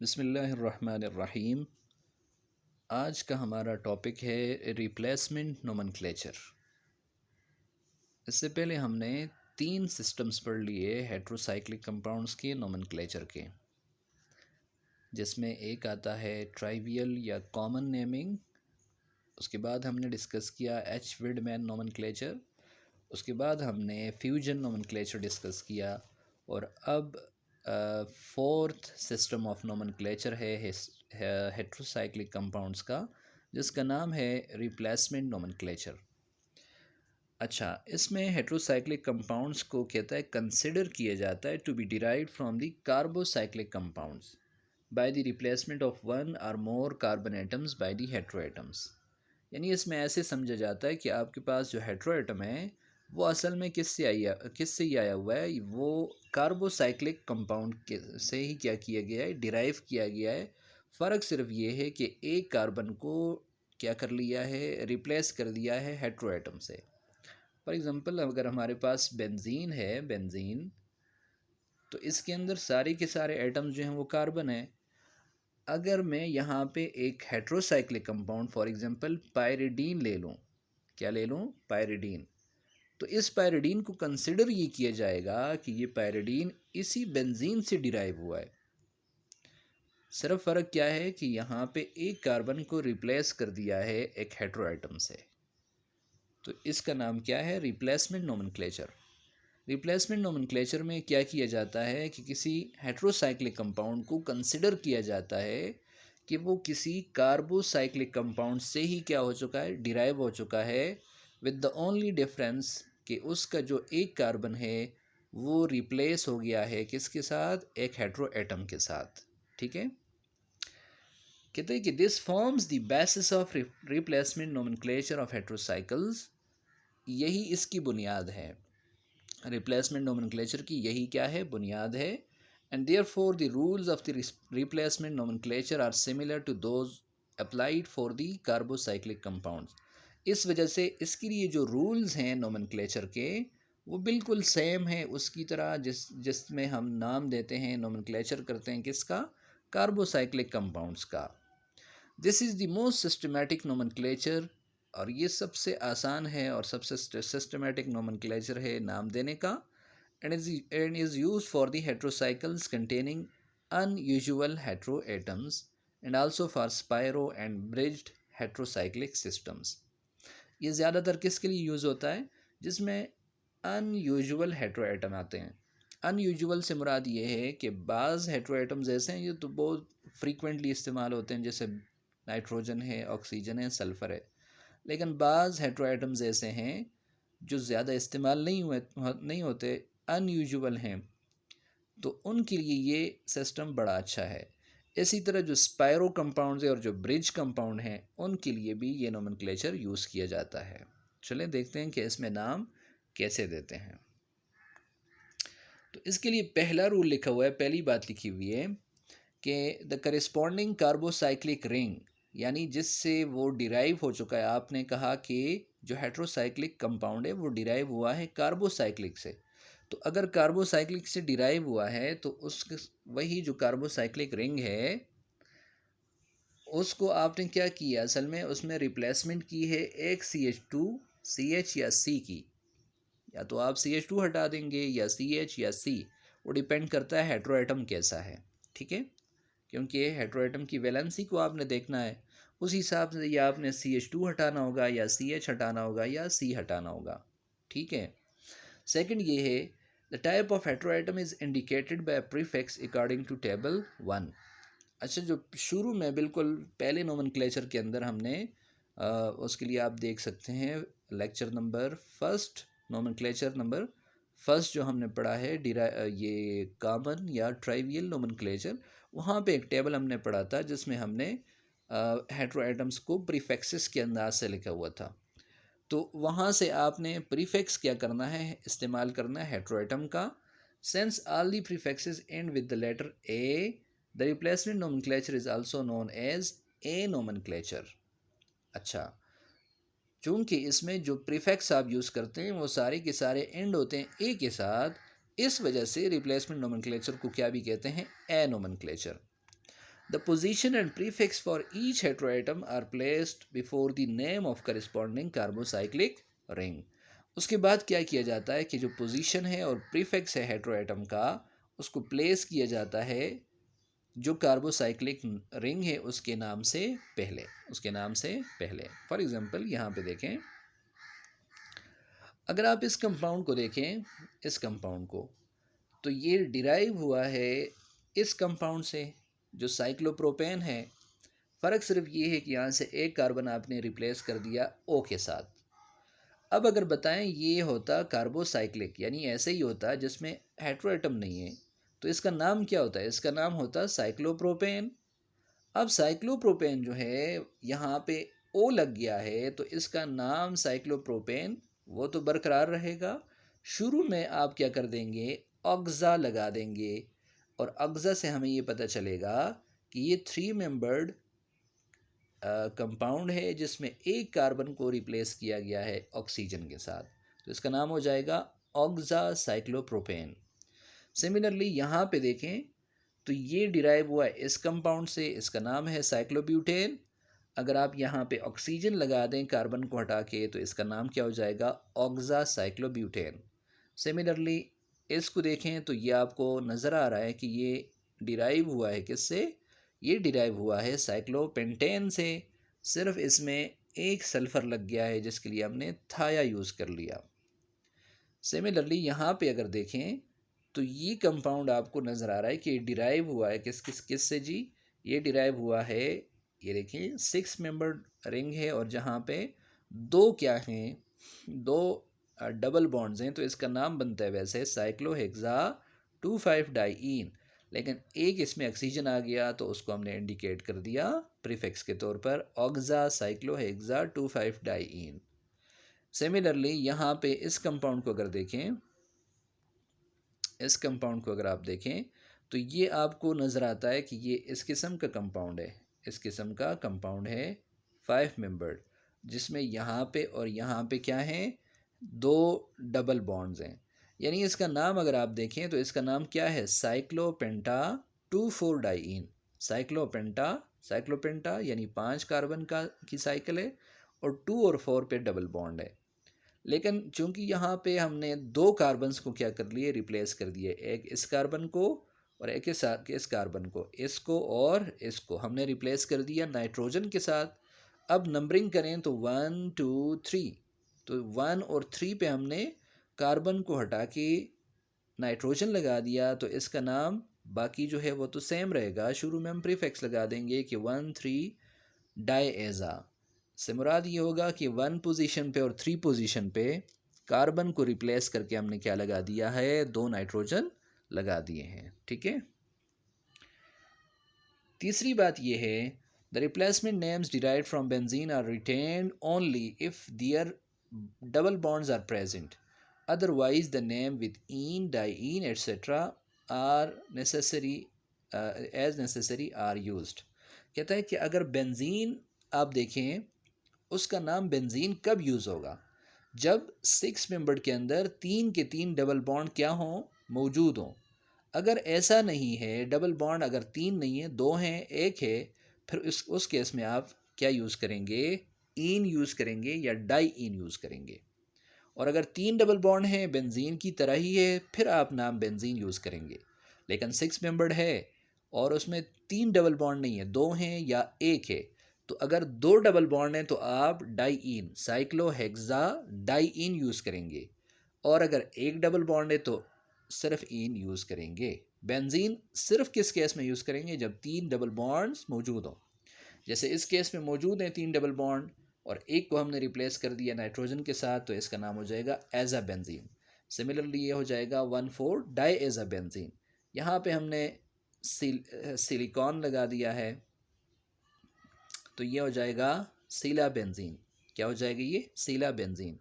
बिस्मिल्लाहिर्रहमानिर्रहीम। आज का हमारा टॉपिक है रिप्लेसमेंट नोमेनक्लेचर। इससे पहले हमने 3 सिस्टम्स पढ़ लिए हेट्रोसाइक्लिक कंपाउंड्स के नोमेनक्लेचर के, जिसमें एक आता है ट्राइवियल या कॉमन नेमिंग। उसके बाद हमने डिस्कस किया एच विडमैन नोमेनक्लेचर। उसके बाद हमने फ्यूजन नोमेनक्लेचर डिस्कस किया। और अब फोर्थ सिस्टम ऑफ नोमेनक्लेचर है हेट्रोसाइक्लिक कंपाउंड्स का, जिसका नाम है रिप्लेसमेंट नोमेनक्लेचर। अच्छा, इसमें हेट्रोसाइक्लिक कंपाउंड्स को कहता है कंसिडर किया जाता है to be derived from the carbocyclic compounds by the replacement of one or more carbon atoms by the hetero atoms. यानी इसमें ऐसे समझा जाता है कि आपके पास जो हेट्रो एटम है वो असल में किससे ही आया हुआ है, वो कार्बोसाइक्लिक कंपाउंड के से ही क्या किया गया है, डिराइव किया गया है। फ़र्क सिर्फ ये है कि एक कार्बन को क्या कर लिया है, रिप्लेस कर दिया है हेट्रो एटम से। फॉर एग्ज़ाम्पल, अगर हमारे पास बेंजीन है, बेंजीन, तो इसके अंदर सारे के सारे एटम्स जो हैं वो कार्बन है। अगर मैं यहाँ पे एक heterocyclic compound for example pyridine ले लूँ, क्या ले लूँ, पायरिडीन, तो इस पायरिडीन को कंसिडर ये किया जाएगा कि ये पायरिडीन इसी बेंजीन से डिराइव हुआ है। सिर्फ फ़र्क क्या है कि यहाँ पे एक कार्बन को रिप्लेस कर दिया है एक हेट्रो एटम से। तो इसका नाम क्या है, रिप्लेसमेंट नोमेनक्लेचर। रिप्लेसमेंट नोमेनक्लेचर में क्या किया जाता है कि किसी हेट्रोसाइक्लिक कंपाउंड को कंसिडर किया जाता है कि वो किसी कार्बोसाइक्लिक कंपाउंड से ही क्या हो चुका है, डिराइव हो चुका है, विद द ओनली डिफरेंस कि उसका जो एक कार्बन है वो रिप्लेस हो गया है किसके साथ, एक हेट्रो एटम के साथ। ठीक है, कहते हैं कि this forms the basis of replacement nomenclature of heterocycles. यही इसकी बुनियाद है, रिप्लेसमेंट नोमेनक्लेचर की यही क्या है, बुनियाद है। And therefore the rules of the replacement nomenclature are similar to those applied for the carbocyclic compounds. इस वजह से इसके लिए जो रूल्स हैं नोमेनक्लेचर के, वो बिल्कुल सेम है उसकी तरह जिसमें हम नाम देते हैं, नोमेनक्लेचर करते हैं किसका, कार्बोसाइक्लिक कंपाउंड्स का। This is the most systematic nomenclature, और ये सबसे आसान है और सबसे सिस्टमैटिक नोमेनक्लेचर है नाम देने का। And is use for the heterocycles containing unusual hetero atoms and also for spiro and bridged heterocyclic systems. ये ज़्यादातर किसके लिए यूज़ होता है, जिसमें अनयूजुअल हेट्रो एटम आते हैं। अनयूजुअल से मुराद ये है कि बाज़ हेट्रो एटम्स ऐसे हैं ये तो बहुत फ्रीक्वेंटली इस्तेमाल होते हैं, जैसे नाइट्रोजन है, ऑक्सीजन है, सल्फ़र है। लेकिन बाज़ हेट्रो एटम्स ऐसे हैं जो ज़्यादा इस्तेमाल नहीं होते, अनयूजुअल हैं, तो उनके लिए ये सिस्टम बड़ा अच्छा है। इसी तरह जो स्पायरो कंपाउंड्स है और जो ब्रिज कंपाउंड हैं, उनके लिए भी ये नोमेनक्लेचर यूज़ किया जाता है। चलें देखते हैं कि इसमें नाम कैसे देते हैं। तो इसके लिए पहला रूल लिखा हुआ है, पहली बात लिखी हुई है कि द करिस्पॉन्डिंग कार्बोसाइक्लिक रिंग, यानी जिससे वो डिराइव हो चुका है। आपने कहा कि जो हेट्रोसाइक्लिक कंपाउंड है वो डिराइव हुआ है कार्बोसाइक्लिक से, तो अगर कार्बोसाइक्लिक से डिराइव हुआ है तो उस वही जो कार्बोसाइक्लिक रिंग है उसको आपने क्या किया, असल में उसमें रिप्लेसमेंट की है एक CH2 CH या C की। या तो आप CH2 हटा देंगे या CH या C, वो डिपेंड करता है हेट्रो एटम कैसा है। ठीक है, क्योंकि हेट्रो एटम की वैलेंसी को आपने देखना है, उस हिसाब से या आपने CH2 हटाना होगा या CH हटाना होगा या C हटाना होगा। ठीक है, सेकंड ये है, the type of hetero atom is indicated by prefix according to table 1। अच्छा, जो शुरू में बिल्कुल पहले नोमेनक्लेचर के अंदर हमने उसके लिए आप देख सकते हैं lecture number first, nomenclature number first जो हमने पढ़ा है, ये कॉमन या ट्राइवियल नोमेनक्लेचर, वहाँ पे एक टेबल हमने पढ़ा था जिसमें हमने हेट्रो एटम्स को प्रीफिक्सेस के अंदाज से लिखा हुआ था। तो वहाँ से आपने प्रीफिक्स क्या करना है, इस्तेमाल करना है हेट्रो एटम का। Since all the prefixes end with the letter A, the replacement nomenclature is also known as a nomenclature. अच्छा, चूँकि इसमें जो प्रीफिक्स आप यूज़ करते हैं वो सारे के सारे एंड होते हैं ए के साथ, इस वजह से रिप्लेसमेंट नोमेनक्लेचर को क्या भी कहते हैं, ए nomenclature. The position and prefix for each heteroatom are placed before the name of corresponding carbocyclic ring. उसके बाद क्या किया जाता है कि जो पोजीशन है और प्रीफिक्स है हेटेरोएटम का, उसको प्लेस किया जाता है जो कार्बोसाइक्लिक रिंग है उसके नाम से पहले फॉर एग्जांपल यहाँ पे देखें, अगर आप इस कंपाउंड को देखें, इस कंपाउंड को, तो ये डिराइव हुआ है इस कंपाउंड से जो साइक्लोप्रोपेन है। फ़र्क सिर्फ ये है कि यहाँ से एक कार्बन आपने रिप्लेस कर दिया ओ के साथ। अब अगर बताएं ये होता कार्बोसाइक्लिक, यानी ऐसे ही होता जिसमें हेटेरोएटम नहीं है, तो इसका नाम क्या होता है? इसका नाम होता साइक्लोप्रोपेन। अब साइक्लोप्रोपेन जो है यहाँ पे ओ लग गया है, तो इसका नाम साइक्लोप्रोपेन वो तो बरकरार रहेगा। शुरू में आप क्या कर देंगे, ऑक्सा लगा देंगे, और ऑक्सा से हमें ये पता चलेगा कि ये 3 मेंबर्ड कंपाउंड है जिसमें एक कार्बन को रिप्लेस किया गया है ऑक्सीजन के साथ, तो इसका नाम हो जाएगा ऑक्सा साइक्लोप्रोपेन। सिमिलरली यहाँ पे देखें तो ये डिराइव हुआ है इस कंपाउंड से, इसका नाम है साइक्लोब्यूटेन। अगर आप यहाँ पे ऑक्सीजन लगा दें कार्बन को हटा के, तो इसका नाम क्या हो जाएगा, ऑक्सा साइक्लोब्यूटेन। सिमिलरली इसको देखें तो ये आपको नज़र आ रहा है कि ये डिराइव हुआ है किससे, ये डिराइव हुआ है साइक्लोपेंटेन से। सिर्फ इसमें एक सल्फ़र लग गया है जिसके लिए हमने थाया यूज़ कर लिया। सिमिलरली यहाँ पे अगर देखें तो ये कंपाउंड आपको नज़र आ रहा है कि डिराइव हुआ है किस से जी, ये डिराइव हुआ है, ये देखिए 6 मेंबर रिंग है और जहाँ पे दो क्या हैं, दो डबल बॉन्ड्स हैं, तो इसका नाम बनता है वैसे साइक्लोहेक्सा 2,5 डाइईन, लेकिन एक इसमें ऑक्सीजन आ गया तो उसको हमने इंडिकेट कर दिया प्रीफिक्स के तौर पर ऑक्सा साइक्लोहेक्सा 2,5 डाइईन। सिमिलरली यहाँ पे इस कंपाउंड को अगर देखें, इस कंपाउंड को अगर आप देखें तो ये आपको नज़र आता है कि ये इस किस्म का कंपाउंड है, इस किस्म का कंपाउंड है 5 मेंबर्ड, जिसमें यहाँ पे और यहाँ पे क्या है, दो डबल बॉन्ड्स हैं। यानी इसका नाम अगर आप देखें तो इसका नाम क्या है, साइक्लोपेंटा 2,4 डाइईन। साइक्लोपेंटा यानी 5 कार्बन की साइकिल है और 2 और 4 पे डबल बॉन्ड है। लेकिन चूंकि यहाँ पे हमने दो कार्बन्स को क्या कर लिए, रिप्लेस कर दिए, एक इस कार्बन को और एक इस कार्बन को, इसको और इसको हमने रिप्लेस कर दिया नाइट्रोजन के साथ। अब नंबरिंग करें तो 1 2 3, तो 1 और 3 पे हमने कार्बन को हटा के नाइट्रोजन लगा दिया, तो इसका नाम बाकी जो है वो तो सेम रहेगा। शुरू में हम प्रीफिक्स लगा देंगे कि 1,3 डाइएज़ा से मुराद ये होगा कि 1 पोजीशन पे और 3 पोजीशन पे कार्बन को रिप्लेस करके हमने क्या लगा दिया है, 2 नाइट्रोजन लगा दिए हैं। ठीक है, तीसरी बात ये है, the replacement names derived from benzene are retained only if their double bonds are present, otherwise the name with in diene etcetera are necessary as necessary are used. कहता है कि अगर बेंजीन आप देखें, उसका नाम बेंजीन कब यूज़ होगा, जब 6 मेंबर के अंदर 3 के 3 डबल बॉन्ड क्या हों, मौजूद हों। अगर ऐसा नहीं है, डबल बॉन्ड अगर 3 नहीं है, 2 हैं, 1 है, फिर उस केस में आप क्या यूज़ करेंगे, इन यूज़ करेंगे या डाई इन यूज़ करेंगे। और अगर 3 डबल बॉन्ड हैं, बेंजीन की तरह ही है, फिर आप नाम बेंजीन यूज़ करेंगे। लेकिन 6 मेंबर्ड है और उसमें 3 डबल बॉन्ड नहीं है, 2 हैं या 1 है, तो अगर 2 डबल बॉन्ड हैं तो आप डाइईन साइक्लोहेक्सा डाइईन यूज़ करेंगे, और अगर एक डबल बॉन्ड है तो सिर्फ इन यूज़ करेंगे। बेंजीन सिर्फ किस केस में यूज़ करेंगे, जब 3 डबल बॉन्ड्स मौजूद हों। जैसे इस केस में मौजूद हैं 3 डबल बॉन्ड और एक को हमने रिप्लेस कर दिया नाइट्रोजन के साथ, तो इसका नाम हो जाएगा एजा बेंजीन। सिमिलरली ये हो जाएगा 1,4 डाइएजा बेंजीन। यहाँ पे हमने सिलिकॉन लगा दिया है, तो ये हो जाएगा सीला बेंजीन। क्या हो जाएगा ये, सीला बेंजीन।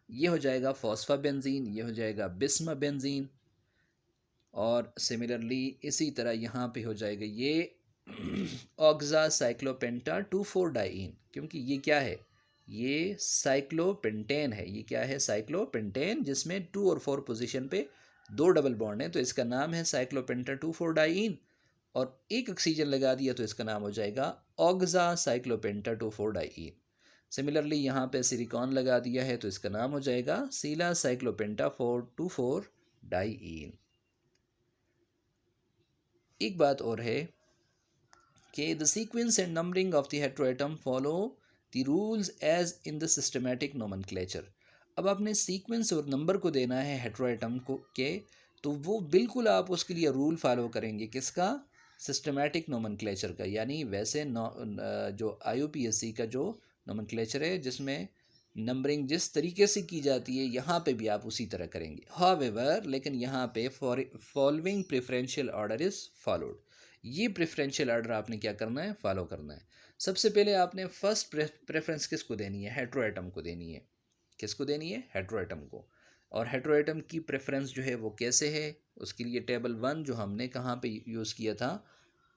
ये हो जाएगा फॉस्फा बेंजीन, ये हो जाएगा बिस्मा बेंजीन। और सिमिलरली इसी तरह यहाँ पे हो जाएगा ये ऑक्सा साइक्लोपेंटा 2,4 डाइईन, क्योंकि ये क्या है, ये साइक्लोपेंटेन है। ये क्या है, साइक्लोपेंटेन, जिसमें 2 और 4 पोजीशन पे 2 डबल बॉन्ड है, तो इसका नाम है साइक्लोपेंटा 2,4 डाइईन। और एक ऑक्सीजन लगा दिया तो इसका नाम हो जाएगा ऑक्सा साइक्लोपेंटा 2,4 डाईईन। सिमिलरली यहाँ पे सिलिकॉन लगा दिया है तो इसका नाम हो जाएगा सीला साइक्लोपेंटा 2,4 डाईईन। एक बात और है कि the sequence and numbering of the heteroatom follow the rules as in the systematic nomenclature. अब आपने सीक्वेंस और नंबर को देना है हेटेरोएटम को के, तो वो बिल्कुल आप उसके लिए रूल फॉलो करेंगे किसका, सिस्टमैटिक नोमेनक्लेचर का। यानी वैसे जो IUPAC का जो नोमेनक्लेचर है जिसमें नंबरिंग जिस तरीके से की जाती है यहाँ पे भी आप उसी तरह करेंगे। हावेवर लेकिन यहाँ पे following preferential order is followed. ये प्रेफरेंशियल ऑर्डर आपने क्या करना है, फॉलो करना है। सबसे पहले आपने फर्स्ट प्रेफरेंस किसको देनी है, हेटेरोएटम को देनी है। किसको देनी है, हेटेरोएटम को। और हेटेरोएटम की प्रेफरेंस जो है वो कैसे है, उसके लिए टेबल 1 जो हमने कहाँ पे यूज़ किया था,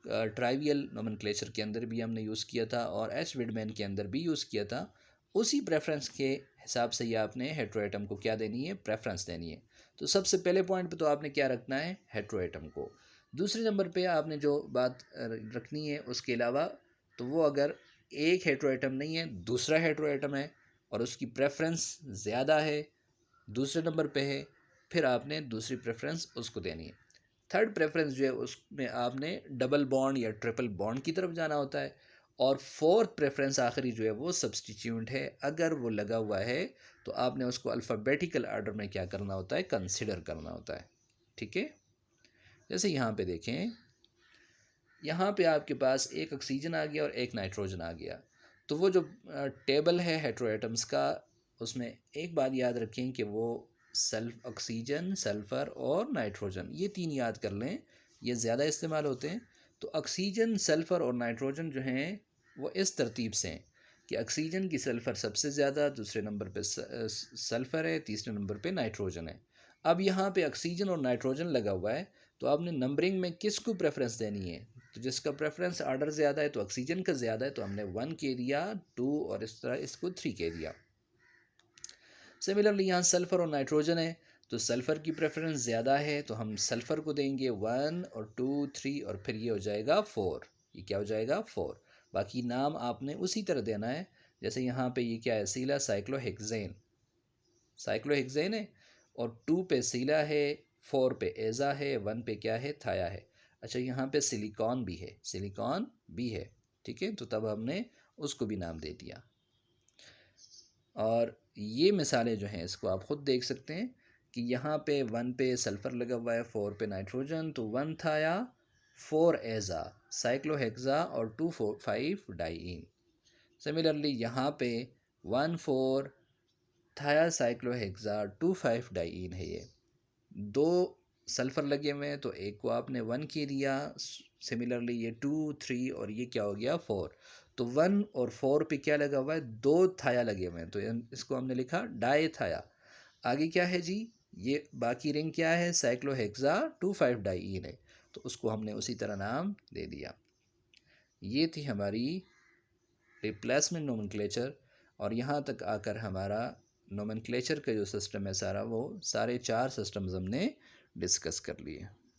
ट्राइवियल नोमेनक्लेचर के अंदर भी हमने यूज़ किया था और एच विडमैन के अंदर भी यूज़ किया था। उसी प्रेफरेंस के हिसाब से ही आपने हेटेरोएटम को क्या देनी है, प्रेफरेंस देनी है। तो सबसे पहले पॉइंट पे तो आपने क्या रखना है, हेटेरोएटम को। दूसरे नंबर पे आपने जो बात रखनी है उसके अलावा, तो वो अगर एक हेटेरोएटम नहीं है, दूसरा हेटेरोएटम है और उसकी प्रेफरेंस ज़्यादा है, दूसरे नंबर पे है, फिर आपने दूसरी प्रेफरेंस उसको देनी है। थर्ड प्रेफरेंस जो है उसमें आपने डबल बॉन्ड या ट्रिपल बॉन्ड की तरफ जाना होता है। और फोर्थ प्रेफरेंस आखिरी जो है वो सब्सटीट्यूट है। अगर वो लगा हुआ है तो आपने उसको अल्फ़ाबेटिकल ऑर्डर में क्या करना होता है, कंसिडर करना होता है। ठीक है, जैसे यहाँ पे देखें, यहाँ पे आपके पास एक ऑक्सीजन आ गया और एक नाइट्रोजन आ गया। तो वो जो टेबल है हेटेरोएटम्स का, उसमें एक बात याद रखें कि वो ऑक्सीजन, सल्फ़र और नाइट्रोजन, ये 3 याद कर लें, ये ज़्यादा इस्तेमाल होते हैं। तो ऑक्सीजन, सल्फ़र और नाइट्रोजन जो हैं वो इस तरतीब से हैं कि ऑक्सीजन की सल्फ़र सबसे ज़्यादा, दूसरे नंबर पे सल्फ़र है, तीसरे नंबर पे नाइट्रोजन है। अब यहाँ पे ऑक्सीजन और नाइट्रोजन लगा हुआ है तो आपने नंबरिंग में किसको प्रेफरेंस देनी है, तो जिसका प्रेफरेंस ऑर्डर ज़्यादा है तो ऑक्सीजन का ज़्यादा है तो हमने 1 के दिया, 2 और इस तरह इसको 3 के दिया। सिमिलरली यहाँ सल्फ़र और नाइट्रोजन है तो सल्फ़र की प्रेफरेंस ज़्यादा है तो हम सल्फ़र को देंगे 1 और 2, 3 और फिर ये हो जाएगा 4। ये क्या हो जाएगा, 4। बाकी नाम आपने उसी तरह देना है जैसे यहाँ पे ये क्या है, सीला साइक्लोहेक्सेन, साइक्लोहेक्सेन है। और 2 पे सीला है, 4 पे एज़ा है, 1 पे क्या है, थाया है। अच्छा यहाँ पे सिलिकॉन भी है, सिलिकॉन भी है। ठीक है, तो तब हमने उसको भी नाम दे दिया। और ये मिसालें जो हैं इसको आप ख़ुद देख सकते हैं कि यहाँ पे 1 पे सल्फ़र लगा हुआ है, 4 पे नाइट्रोजन, तो 1 थाया, 4 एज़ा साइक्लोहेक्सा और 2 5 डाईईन। सिमिलरली यहाँ पे 1 4 थाया साइक्लोहेक्सा 2 5 डाईईन है। ये 2 सल्फ़र लगे हुए हैं तो एक को आपने 1 के दिया। सिमिलरली ये 2 3 और ये क्या हो गया, 4। तो 1 और 4 पे क्या लगा हुआ है, 2 थाया लगे हुए हैं तो इसको हमने लिखा डाई थाया। आगे क्या है जी, ये बाकी रिंग क्या है, साइक्लोहेक्सा 2 5 डाईईन है तो उसको हमने उसी तरह नाम दे दिया। ये थी हमारी रिप्लेसमेंट नोमेनक्लेचर। और यहाँ तक आकर हमारा नोमेनक्लेचर का जो सिस्टम है सारा, वो सारे 4 सिस्टम्स हमने डिस्कस कर लिए।